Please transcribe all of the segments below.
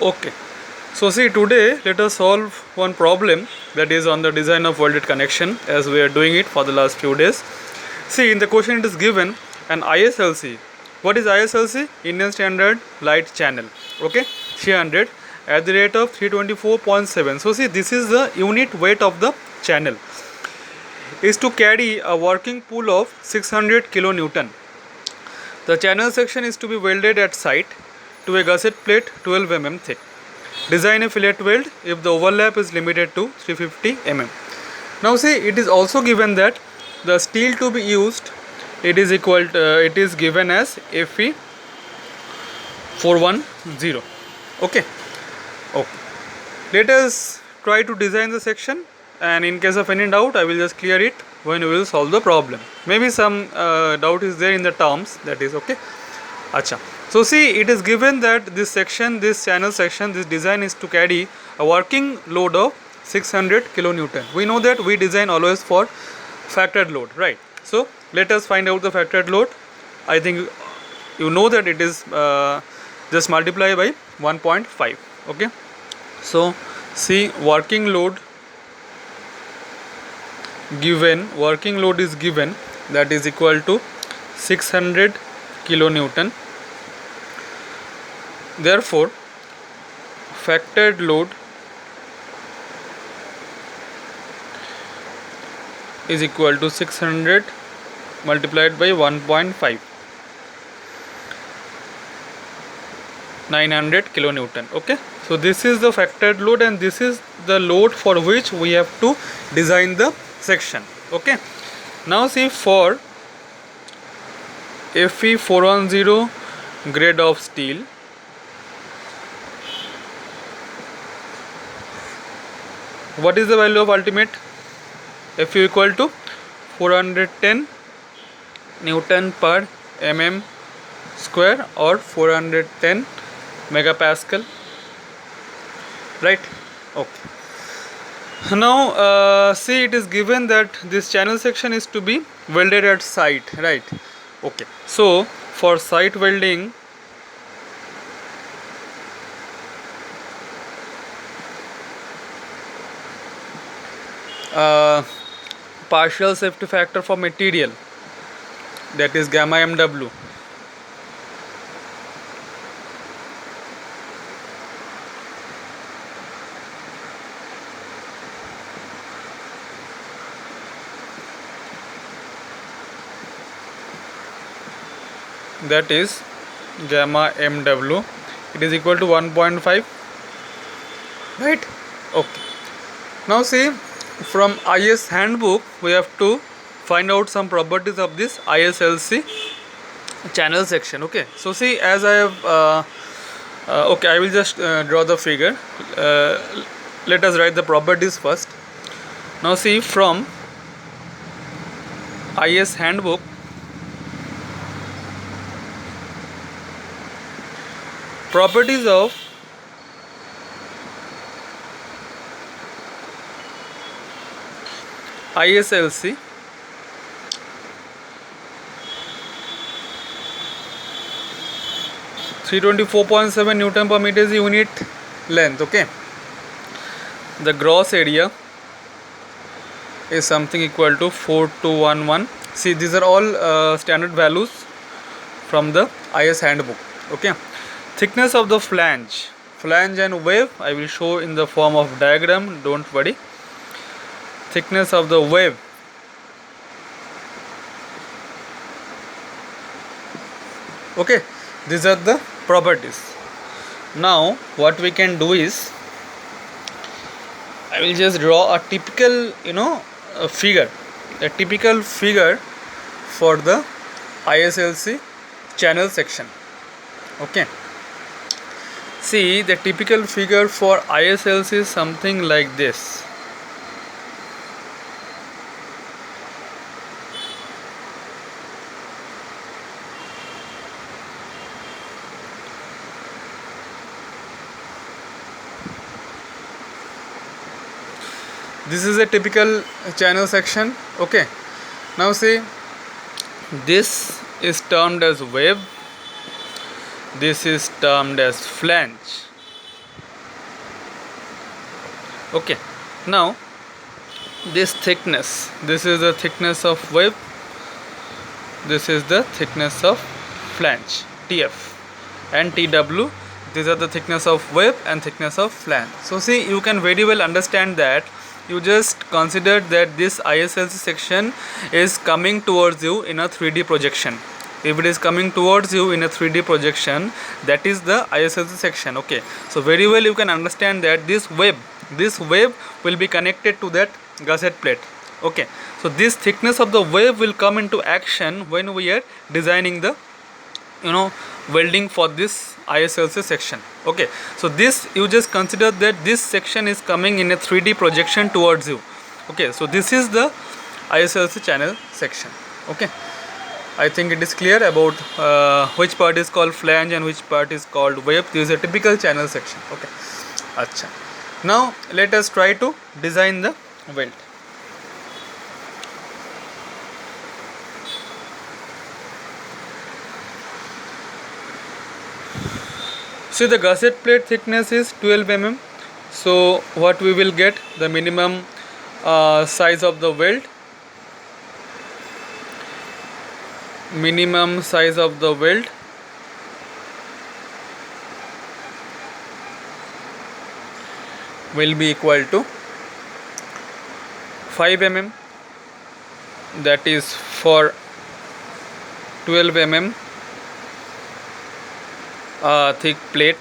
Okay. So see, today let us solve one problem that is on the design of welded connection, as we are doing it for the last few days. See, in the question it is given an ISLC. What is ISLC? Indian Standard Light Channel. Okay, 300 at the rate of 324.7. So see, this is the unit weight of the channel. Is to carry a working pull of 600 kilonewton. The channel section is to be welded at site to a gusset plate 12 mm thick. Design a fillet weld if the overlap is limited to 350 mm. Now see, it is also given that the steel to be used, it is given as Fe 410. Okay. Okay. Let us try to design the section, and in case of any doubt I will just clear it when we will solve the problem. Maybe some doubt is there in the terms, that is okay. Acha. So see, it is given that this section, this channel section, this design is to carry a working load of 600 kilonewton. We know that we design always for factored load, right? So let us find out the factored load. I think you know that it is just multiply by 1.5. Okay. So see, working load is given, that is equal to 600 kilonewton. Therefore factored load is equal to 600 multiplied by 1.5, 900 kilonewton. Okay, so this is the factored load, and this is the load for which we have to design the section. Okay, now see, for Fe 410 grade of steel, what is the value of ultimate? Fu equal to 410 Newton per mm square, or 410 megapascal, right? Okay. Now see, it is given that this channel section is to be welded at site, right? Okay, so for site welding, partial safety factor for material, that is gamma mw, that is gamma mw, it is equal to 1.5, right? Okay. Now see, from IS handbook we have to find out some properties of this ISLC channel section. Okay, so see, as I have okay, I will just draw the figure. Let us write the properties first. Now see, from IS handbook, properties of ISLC, (324.7 Newton per meter is the unit length. Okay, the gross area is something equal to 4211. See, these are all standard values from the IS handbook. Okay, thickness of the flange and wave I will show in the form of diagram, don't worry. Thickness of the wave, okay, these are the properties. Now what we can do is, I will just draw a typical figure, a typical figure for the ISLC channel section. Okay, see, the typical figure for ISLC is something like this. This is a typical channel section. Okay, now see, this is termed as wave, this is termed as flange, Okay, now this thickness, this is the thickness of web, this is the thickness of flange, TF and TW. These are the thickness of web and thickness of flange. So see, you can very well understand that you just consider that this ISLC section is coming towards you in a 3D projection. If it is coming towards you in a 3D projection, that is the ISLC section. Okay, so very well you can understand that this web will be connected to that gusset plate. Okay, so this thickness of the wave will come into action when we are designing the welding for this ISLC section. Okay, so this, you just consider that this section is coming in a 3D projection towards you. Okay, so this is the ISLC channel section. Okay, I think it is clear about which part is called flange and which part is called wave. This is a typical channel section. Okay, acha. Now let us try to design the weld. See, the gusset plate thickness is 12 mm. So what we will get, the minimum size of the weld, will be equal to 5 mm, that is for 12 mm thick plate.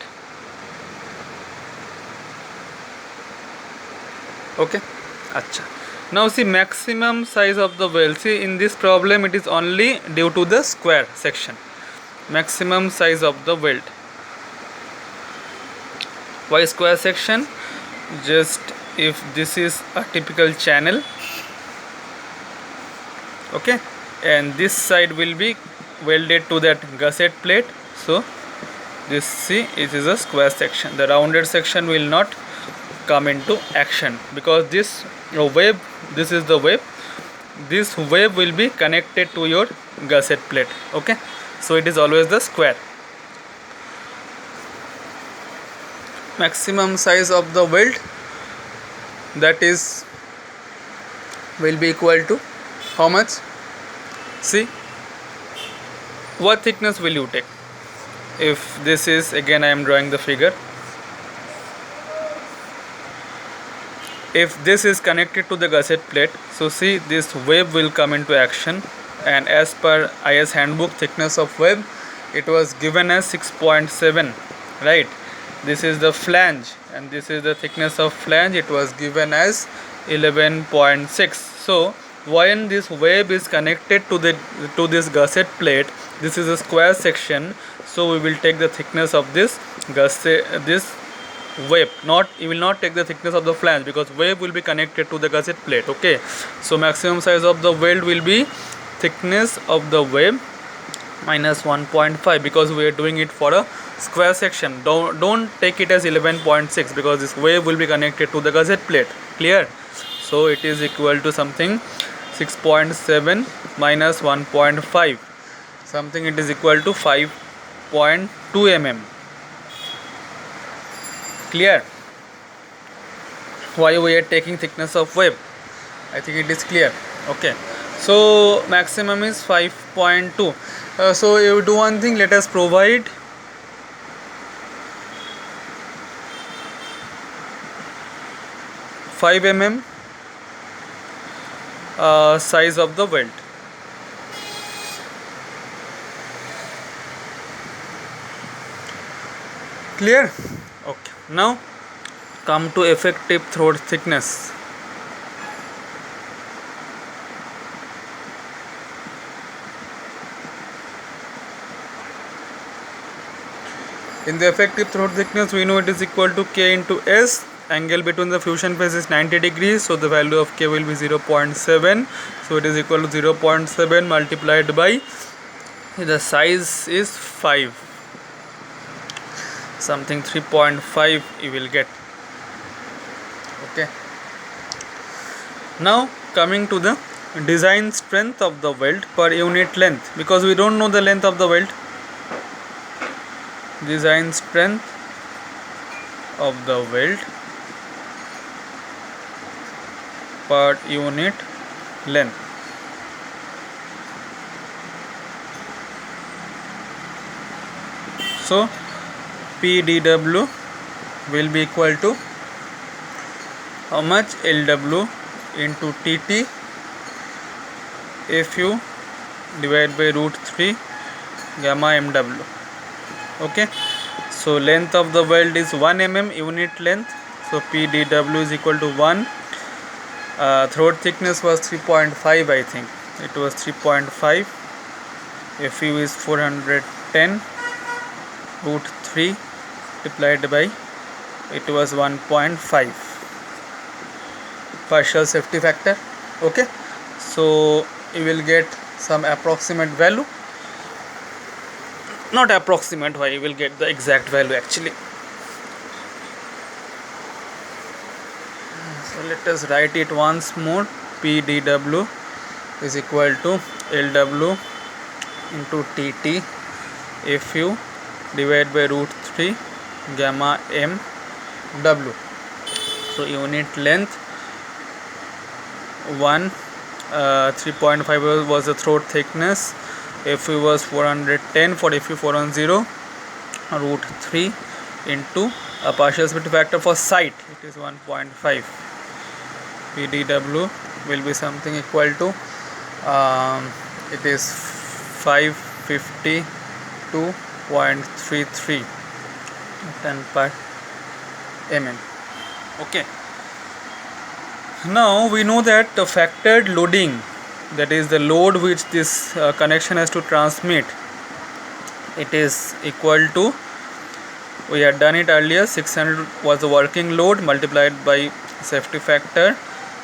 Okay, acha. Now see, maximum size of the weld. See, in this problem it is only due to the square section. Maximum size of the weld. Why square section? Just if this is a typical channel, okay, and this side will be welded to that gusset plate, so this, see, it is a square section. The rounded section will not come into action because this wave, this is the wave, this wave will be connected to your gusset plate. Okay, so it is always the square. Maximum size of the weld, that is will be equal to how much? See, what thickness will you take? If this is, again I am drawing the figure, if this is connected to the gusset plate, so see, this wave will come into action, and as per IS handbook, thickness of wave, it was given as 6.7, right? This is the flange and this is the thickness of flange, it was given as 11.6. so when this wave is connected to this gusset plate, this is a square section, so we will take the thickness of this wave. You will not take the thickness of the flange because wave will be connected to the gusset plate. Okay, so maximum size of the weld will be thickness of the wave minus 1.5 because we are doing it for a square section. Don't take it as 11.6 because this wave will be connected to the gusset plate. Clear? So it is equal to something 6.7 minus 1.5, something it is equal to 5.2 mm. Clear? Why we are taking thickness of wave? I think it is clear. Okay, so maximum is 5.2. So you do one thing, let us provide five mm size of the weld. Clear? Okay, now come to effective throat thickness. In the effective throat thickness, we know it is equal to K into S. Angle between the fusion phase is 90 degrees, so the value of K will be 0.7. So it is equal to 0.7 multiplied by the size is 5, something 3.5 you will get. Okay, now coming to the design strength of the weld per unit length, because we don't know the length of the weld. Design strength of the weld per unit length. So PdW will be equal to how much? LW into TT Fu divided by root 3 gamma MW. Okay, so length of the weld is 1 mm unit length, so PdW is equal to 1. Throat thickness was 3.5, I think it was 3.5. Fu is 410, root 3 multiplied by, it was 1.5, partial safety factor. Okay, so you will get some approximate value, not approximate, why you will get the exact value actually. So let us write it once more. PdW is equal to LW into TT Fu divided by root 3 gamma MW. So unit length 1, 3.5 was the throat thickness, Fu was 410 for Fu 410, root 3 into a partial safety factor for site, it is 1.5. PdW will be something equal to it is 552.33 Newton per mm. Okay, now we know that the factored loading, that is the load which this connection has to transmit, it is equal to, we had done it earlier, 600 was the working load multiplied by safety factor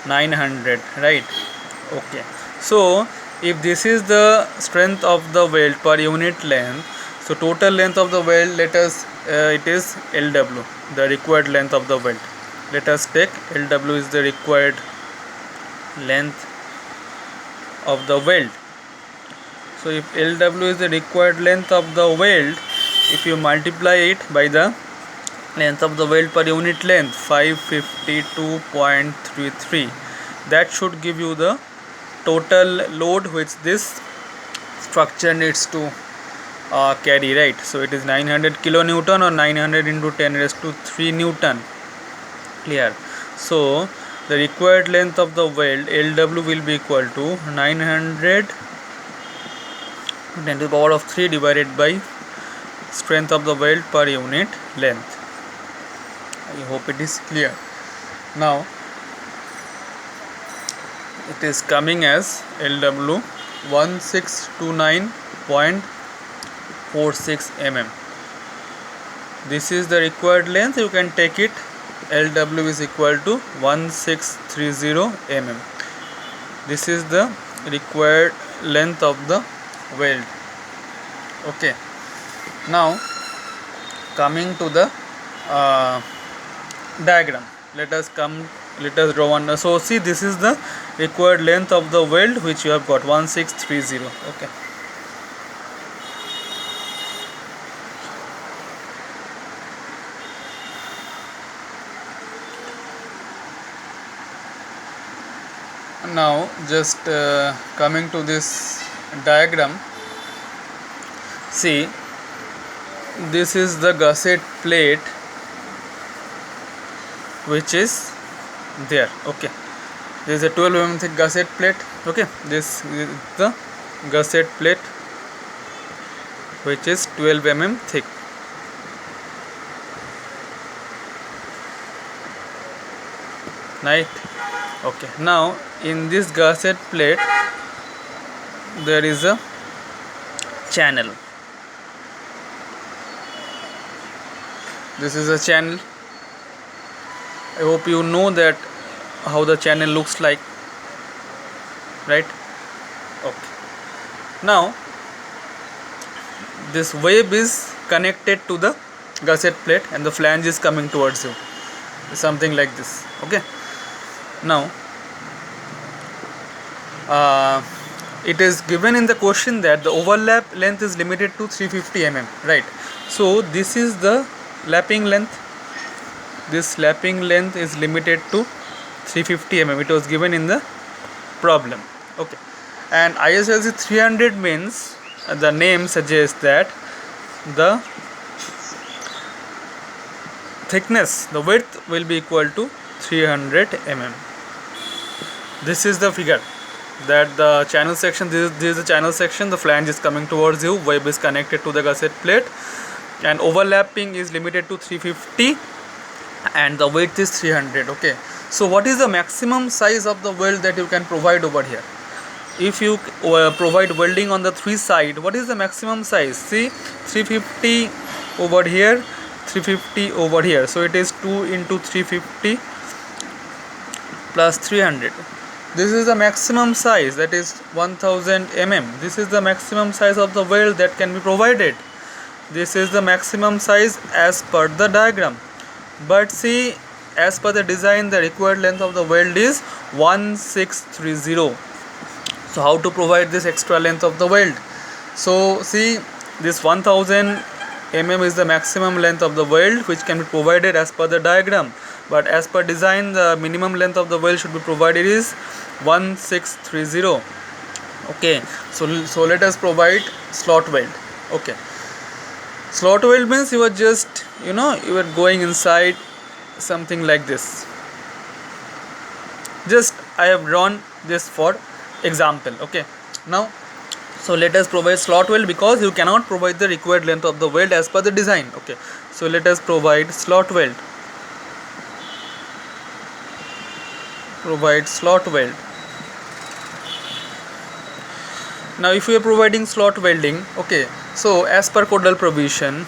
900, right? Okay, so if this is the strength of the weld per unit length, so total length of the weld, let us it is LW, the required length of the weld. Let us take LW is the required length of the weld. So if LW is the required length of the weld, if you multiply it by the length of the weld per unit length, 552.33, that should give you the total load which this structure needs to carry, right? So it is 900 kilonewton or 900 into 10 raised to 3 Newton. Clear? So the required length of the weld LW will be equal to 900 10 to the power of 3 divided by strength of the weld per unit length. I hope it is clear. Now it is coming as LW 1629.46 mm. This is the required length, you can take it, LW is equal to 1630 mm. This is the required length of the weld. Okay, now coming to the diagram, let us draw one. So see, this is the required length of the weld which you have got, 1630. Okay, now just coming to this diagram, see, this is the gusset plate which is there. Okay, there is a 12 mm thick gusset plate. Okay, this is the gusset plate which is 12 mm thick. Right? Okay, now in this gusset plate there is a channel. This is a channel. I hope you know that how the channel looks like, right? Okay, now this web is connected to the gusset plate and the flange is coming towards you, something like this. Okay, now it is given in the question that the overlap length is limited to 350 mm, right? So this is the lapping length. This lapping length is limited to 350 mm. It was given in the problem. Okay, and ISLC 300 means the name suggests that the thickness, the width will be equal to 300 mm. This is the figure that the channel section, this is the channel section, the flange is coming towards you, web is connected to the gusset plate, and overlapping is limited to 350 and the width is 300. Okay, so what is the maximum size of the weld that you can provide over here? If you provide welding on the three side, what is the maximum size? See, 350 over here, 350 over here, so it is 2 into 350 plus 300. This is the maximum size, that is 1000 mm. This is the maximum size of the weld that can be provided. This is the maximum size as per the diagram. But see, as per the design, the required length of the weld is 1630. So how to provide this extra length of the weld? So see, this 1000 mm is the maximum length of the weld which can be provided as per the diagram. But as per design, the minimum length of the weld should be provided is 1630. Okay, so let us provide slot weld. Okay, slot weld means you are just, you are going inside something like this. Just I have drawn this for example. Okay, now so let us provide slot weld because you cannot provide the required length of the weld as per the design. Okay, so let us provide slot weld. Provide slot weld. Now if we are providing slot welding, okay, so as per codal provision,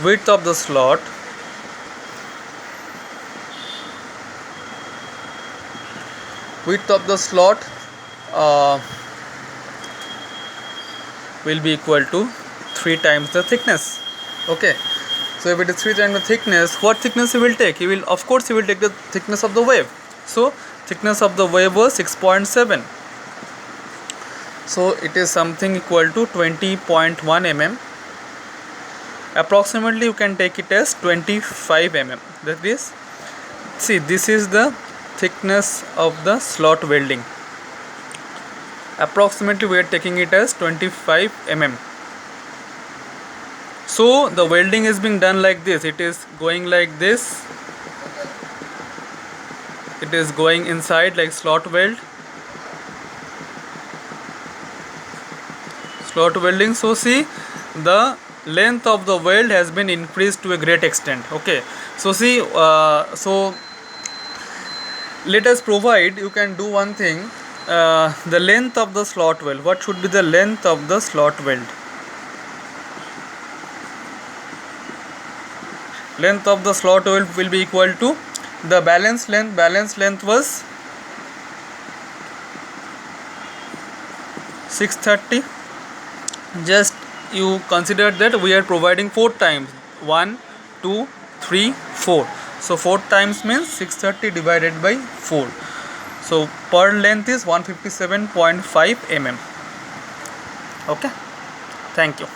width of the slot will be equal to 3 times the thickness. Okay, so if it is 3 times the thickness, what thickness he will take? He will take the thickness of the wave. So thickness of the wave was 6.7. So it is something equal to 20.1 mm. Approximately you can take it as 25 mm. That is, see, this is the thickness of the slot welding. Approximately we are taking it as 25 mm. So the welding is being done like this. It is going like this. It is going inside like slot weld. Slot welding. So see, the length of the weld has been increased to a great extent. Okay, so see, so let us provide, you can do one thing, the length of the slot weld. What should be the length of the slot weld? Length of the slot weld will be equal to the balance length. Balance length was 630. Just you consider that we are providing 4 times, 1, 2, 3, 4. So 4 times means 630 divided by 4. So per length is 157.5 mm. Okay, thank you.